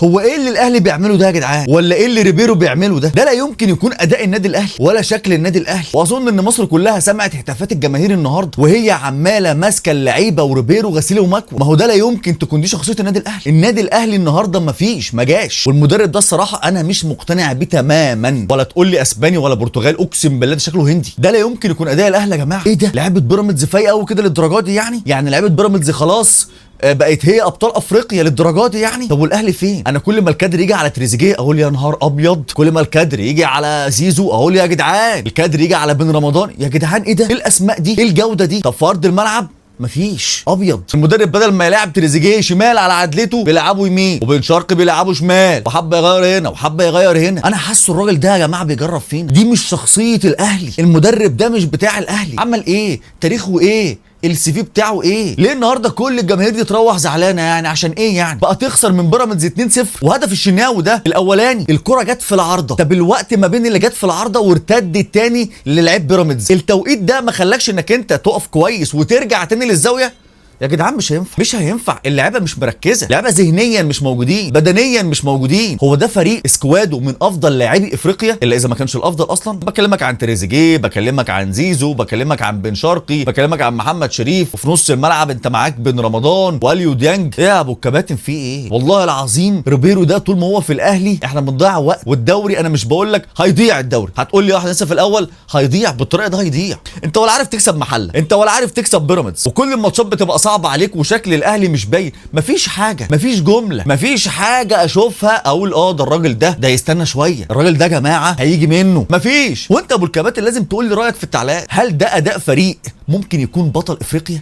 هو ايه اللي الاهلي بيعمله ده يا جدعان؟ ولا ايه اللي ريبيرو بيعمله ده؟ ده لا يمكن يكون اداء النادي الاهلي ولا شكل النادي الاهلي. واظن ان مصر كلها سمعت هتافات الجماهير النهارده وهي عماله ماسكه اللعيبه وريبيرو غسيل ومكوى. ما هو ده لا يمكن تكون دي شخصيه النادي الاهلي. النادي الاهلي النهارده ما جاش، والمدرب ده الصراحه انا مش مقتنع بيه تماما. ولا تقول لي اسباني ولا برتغال، اقسم بالله ده شكله هندي. ده لا يمكن يكون اداء الاهلي يا جماعه. ايه ده؟ لعيبه بيراميدز فايقه قوي كده للدرجات دي يعني لعيبه بيراميدز خلاص بقت هي ابطال افريقيا للدرجات دي يعني. طب والاهلي فين؟ انا كل ما الكادر يجي على تريزيجيه اقول يا نهار ابيض، كل ما الكادر يجي على زيزو اقول يا جدعان، الكادر يجي على بن رمضان يا جدعان ايه ده؟ ايه الاسماء دي؟ ايه الجوده دي؟ طب في ارض الملعب مفيش ابيض. المدرب بدل ما يلعب تريزيجيه شمال على عدلته بيلعبه يمين، وبن شرقي بيلعبه شمال، وحبه يغير هنا وحبه يغير هنا. انا حاسه الراجل ده يا جماعه بيجرب فين. دي مش شخصيه الاهلي. المدرب ده مش بتاع الاهلي. عمل ايه؟ تاريخه ايه؟ السي في بتاعه ايه؟ ليه النهارده كل الجماهير دي تروح زعلانه يعني؟ عشان ايه يعني؟ بقى تخسر من بيراميدز 2-0 وهدف الشناوي ده الاولاني الكره جت في العارضه. طب الوقت ما بين اللي جت في العارضه وارتد التاني اللي لعب بيراميدز، التوقيت ده ما خلاكش انك انت تقف كويس وترجع تاني للزاويه؟ يا جدعان مش هينفع. اللعيبه مش مركزه، اللعيبه ذهنيا مش موجودين، بدنيا مش موجودين. هو ده فريق اسكوادو من افضل لاعبي افريقيا الا اذا ما كانش الافضل اصلا. بكلمك عن تريزيجيه، بكلمك عن زيزو، بكلمك عن بن شرقي، بكلمك عن محمد شريف، وفي نص الملعب انت معاك بن رمضان واليو ديانج. ايه يا ابو الكباتن في ايه؟ والله العظيم ريبيرو ده طول ما هو في الاهلي احنا بنضيع وقت. والدوري انا مش بقول لك هيضيع الدوري، هتقول لي واحد لسه في الاول هيضيع بالطريقه ده. هيضيع. انت ولا عارف تكسب محله، انت ولا عارف تكسب بيراميدز، وكل الماتشات بتبقى صعب عليك، وشكل الاهلي مش باين. مفيش حاجه، مفيش جمله، مفيش حاجه اشوفها اقول ده الراجل ده يستنى شويه، الراجل ده يا جماعه هيجي منه. مفيش. وانت ابو الكباتن لازم تقول لي رايك في التعليقات. هل ده اداء فريق ممكن يكون بطل افريقيا؟